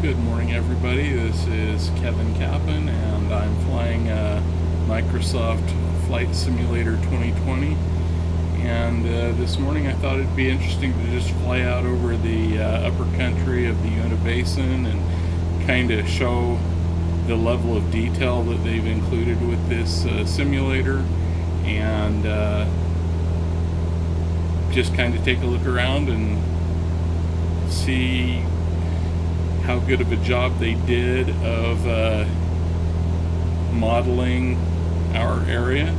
Good morning, everybody. This is Kevin Kappan, and I'm flying Microsoft Flight Simulator 2020. And this morning I thought it'd be interesting to just fly out over the upper country of the Uintah Basin and kind of show the level of detail that they've included with this simulator, and just kind of take a look around and see how good of a job they did of modeling our area.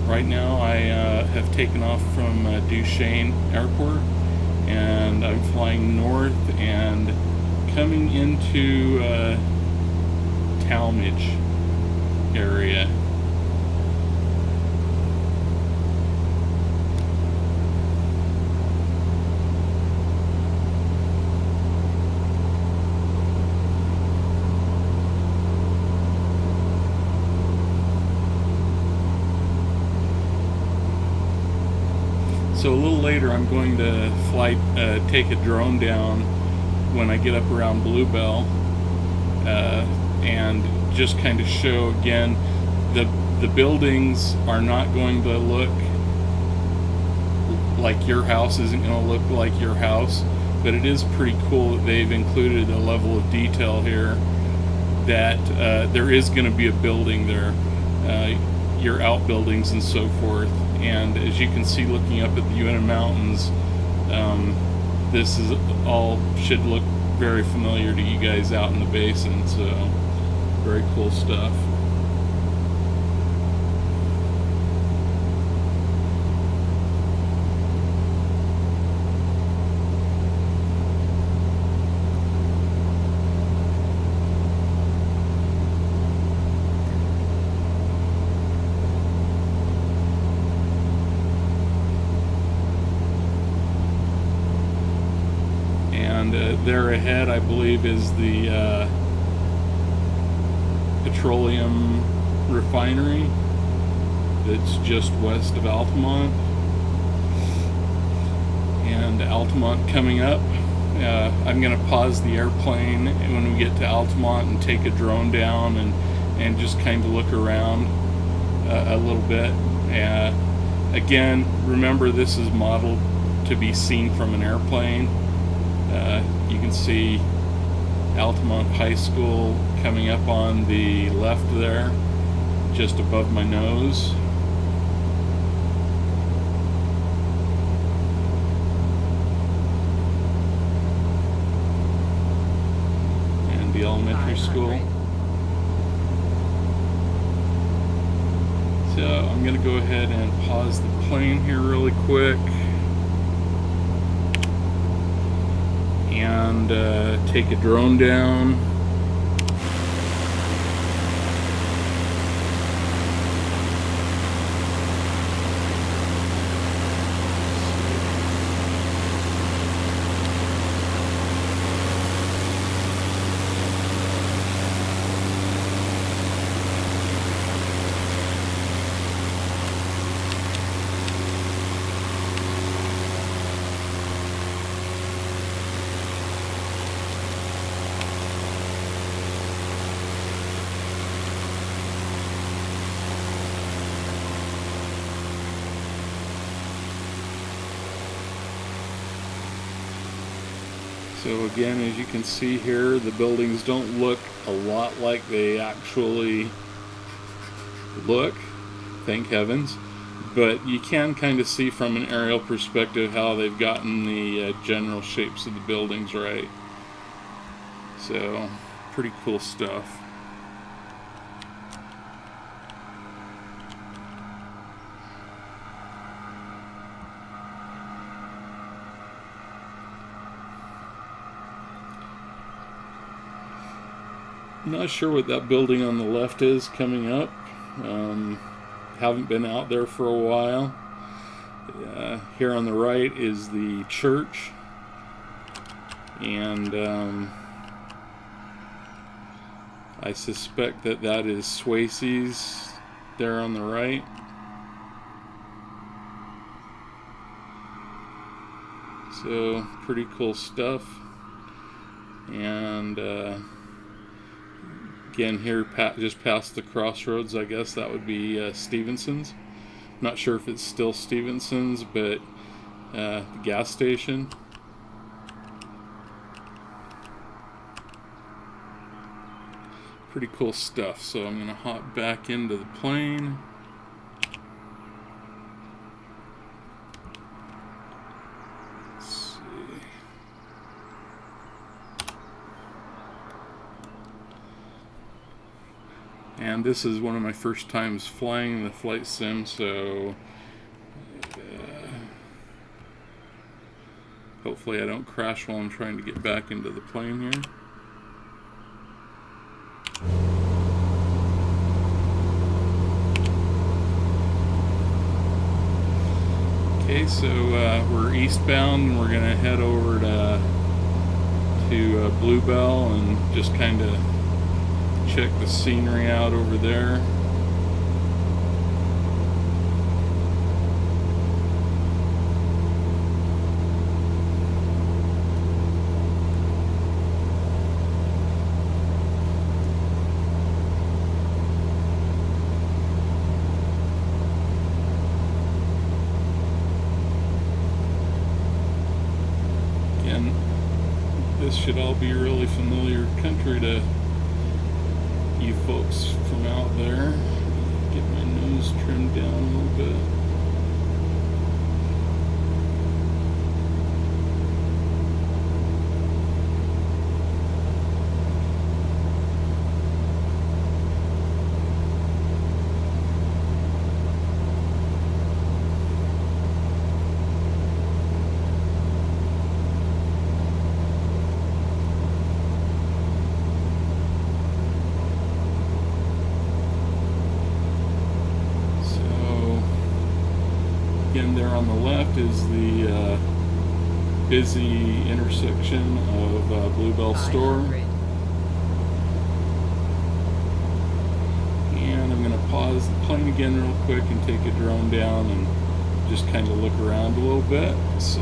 Right now I have taken off from Duchesne Airport, and I'm flying north and coming into Talmadge area. So a little later I'm going to take a drone down when I get up around Bluebell, and just kind of show again the buildings are not going to look like your house isn't going to look like your house, but it is pretty cool that they've included a level of detail here that there is going to be a building there, your outbuildings and so forth. And as you can see, looking up at the Uintah Mountains, this is all should look very familiar to you guys out in the basin. So very cool stuff. And there ahead, I believe, is the petroleum refinery that's just west of Altamont. And Altamont coming up. I'm going to pause the airplane when we get to Altamont and take a drone down and just kind of look around a little bit. Again, remember, this is modeled to be seen from an airplane. You can see Altamont High School coming up on the left there, just above my nose. And the elementary school. So I'm going to go ahead and pause the plane here really quick and take a drone down. So again, as you can see here, the buildings don't look a lot like they actually look, thank heavens, but you can kind of see from an aerial perspective how they've gotten the general shapes of the buildings right. So pretty cool stuff. Not sure what that building on the left is coming up. Haven't been out there for a while. Here on the right is the church, and I suspect that that is Swayze's there on the right. So pretty cool stuff. And again, here just past the crossroads, I guess that would be Stevenson's. Not sure if it's still Stevenson's, but the gas station. Pretty cool stuff. So I'm going to hop back into the plane. Let's see. And this is one of my first times flying the flight sim, so hopefully I don't crash while I'm trying to get back into the plane here. Okay, so we're eastbound, and we're going to head over to Bluebell and just kind of check the scenery out over there. This should all be really familiar country to you folks from out there. Get my nose trimmed down a little bit. Again, there on the left is the busy intersection of Bluebell store. And I'm going to pause the plane again real quick and take a drone down and just kind of look around a little bit. So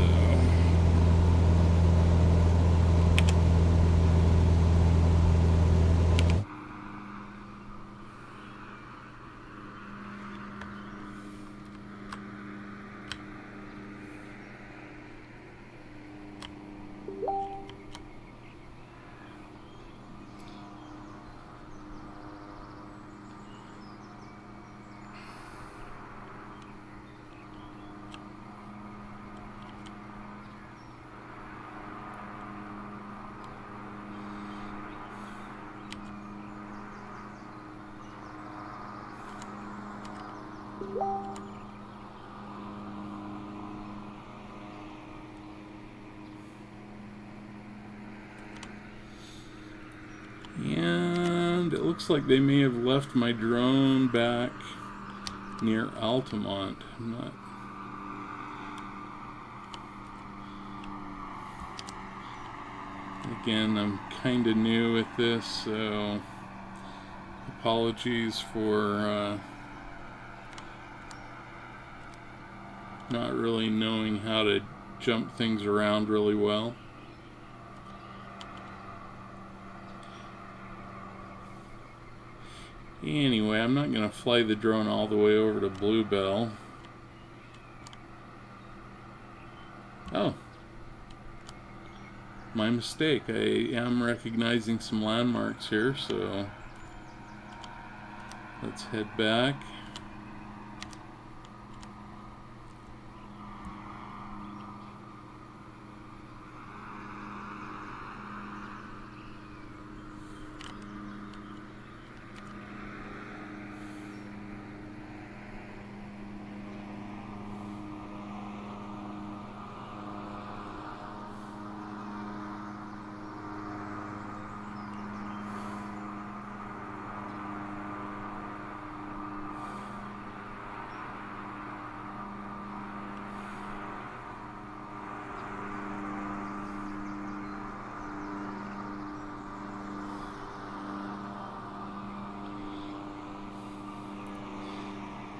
and it looks like they may have left my drone back near Altamont. I'm not. Again, I'm kind of new at this, so apologies for not really knowing how to jump things around really well. Anyway, I'm not going to fly the drone all the way over to Bluebell. Oh, my mistake. I am recognizing some landmarks here, so let's head back.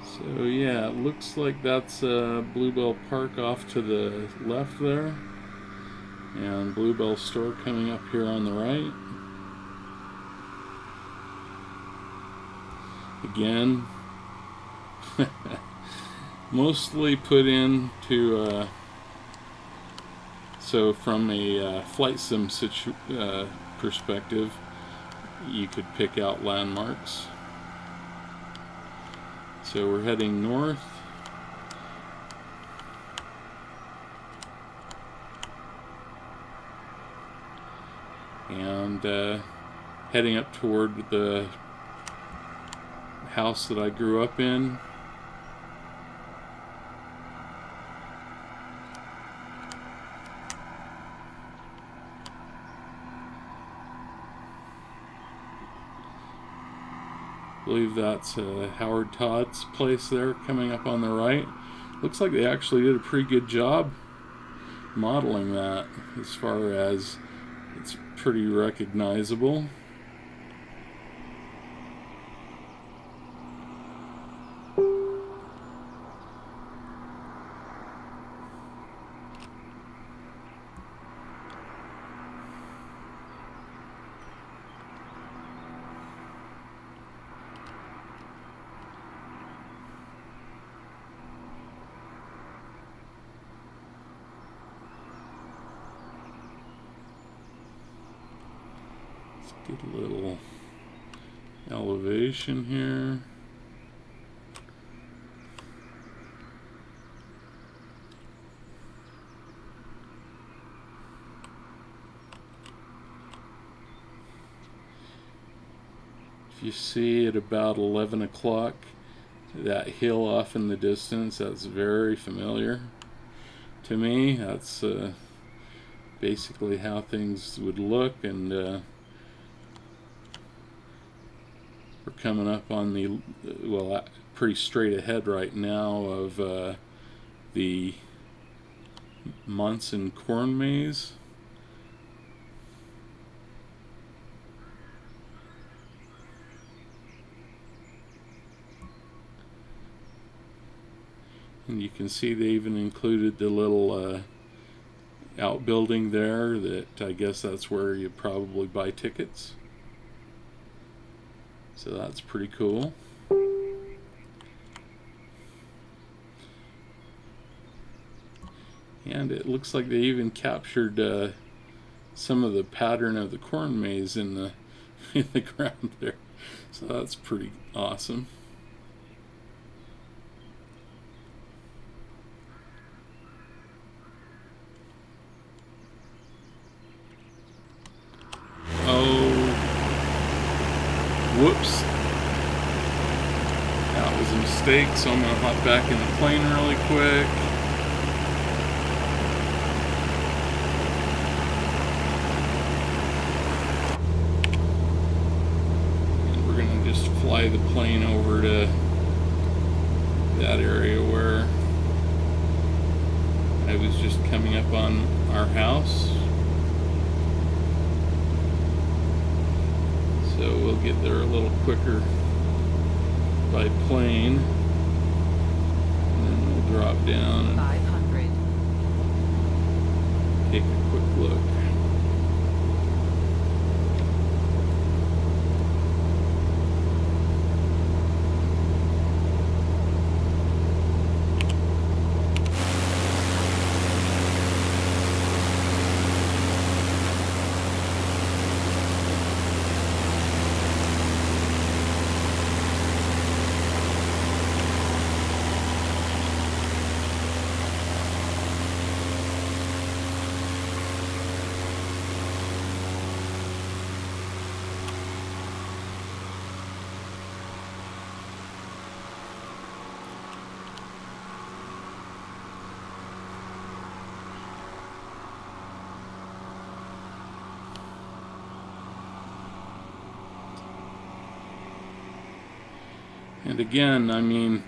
So yeah, it looks like that's Bluebell Park off to the left there. And Bluebell store coming up here on the right. Again, mostly put into so from a flight sim perspective, you could pick out landmarks. So we're heading north. And heading up toward the house that I grew up in. I believe that's Howard Todd's place there coming up on the right. Looks like they actually did a pretty good job modeling that, as far as it's pretty recognizable. Get a little elevation here. If you see at about 11 o'clock, that hill off in the distance, that's very familiar to me. That's basically how things would look, and we're coming up on the, well, pretty straight ahead right now of the Monson corn maze. And you can see they even included the little outbuilding there that I guess that's where you probably buy tickets. So that's pretty cool. And it looks like they even captured some of the pattern of the corn maze in the ground there. So that's pretty awesome. Whoops. That was a mistake, so I'm going to hop back in the plane really quick. And we're going to just fly the plane over to that area where I was just coming up on our house. So we'll get there a little quicker by plane, and then we'll drop down and 500. take a quick look. And again, I mean,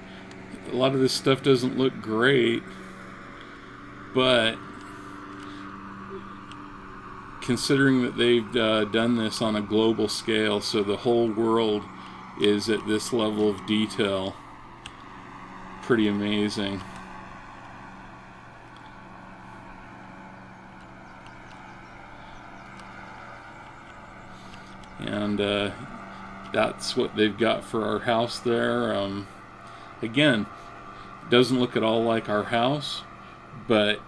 a lot of this stuff doesn't look great, but considering that they've done this on a global scale, so the whole world is at this level of detail, pretty amazing. and that's what they've got for our house there. Again, it doesn't look at all like our house, but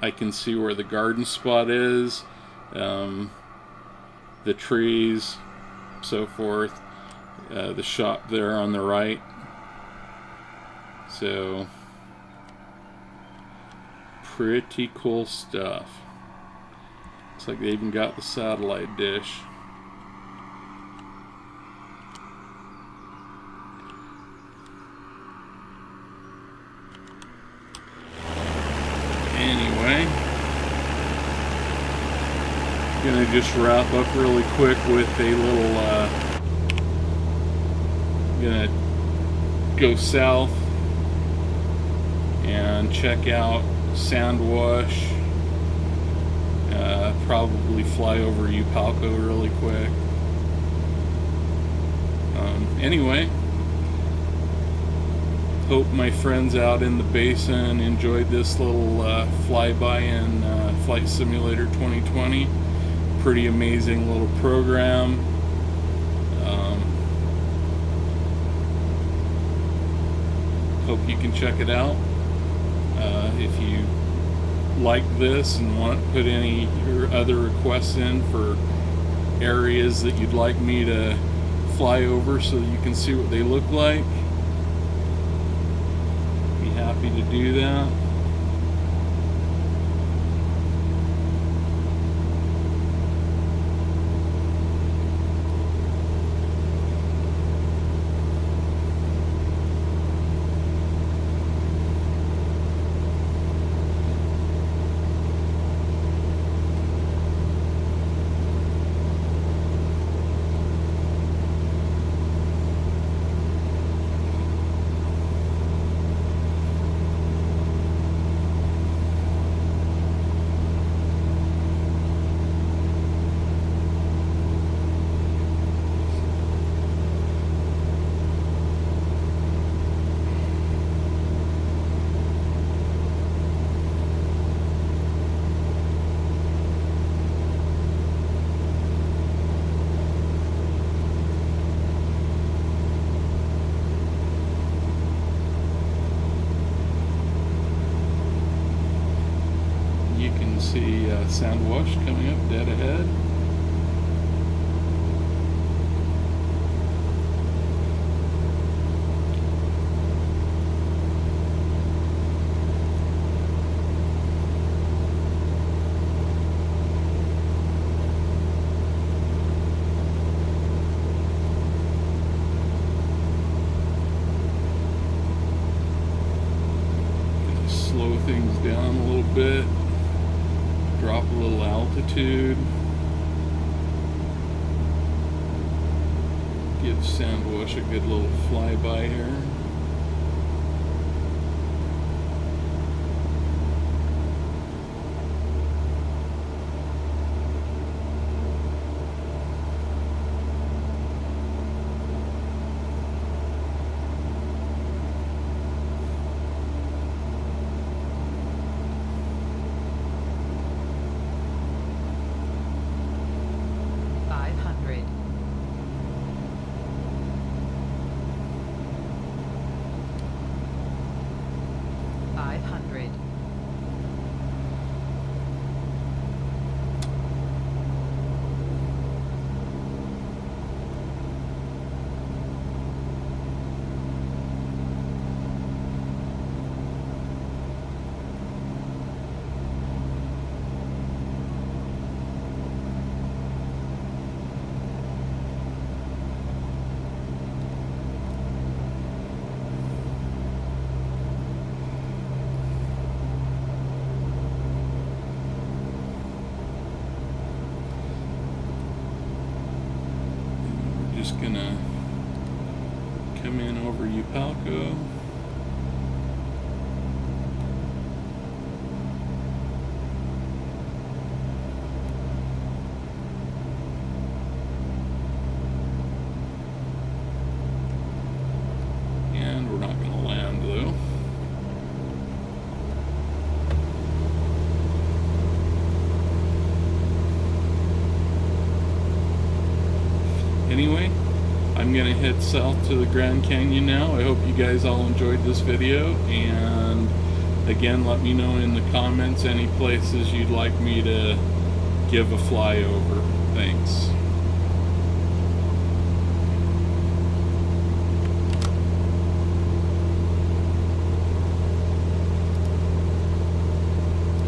I can see where the garden spot is, the trees, so forth, the shop there on the right. So pretty cool stuff. Looks like they even got the satellite dish. Anyway, gonna just wrap up really quick with a little gonna go south and check out Sandwash, probably fly over Upalco really quick. Anyway, hope my friends out in the Basin enjoyed this little flyby in Flight Simulator 2020. Pretty amazing little program. Hope you can check it out. If you like this and want to put any other requests in for areas that you'd like me to fly over so that you can see what they look like, be happy to do that. See Sandwash coming up dead ahead. Gonna slow things down a little bit. Drop a little altitude. Give Sandwash a good little flyby here. Just gonna come in over Upalco. And we're not gonna land though. head south to the Grand Canyon now. I hope you guys all enjoyed this video, and again, let me know in the comments any places you'd like me to give a flyover. Thanks.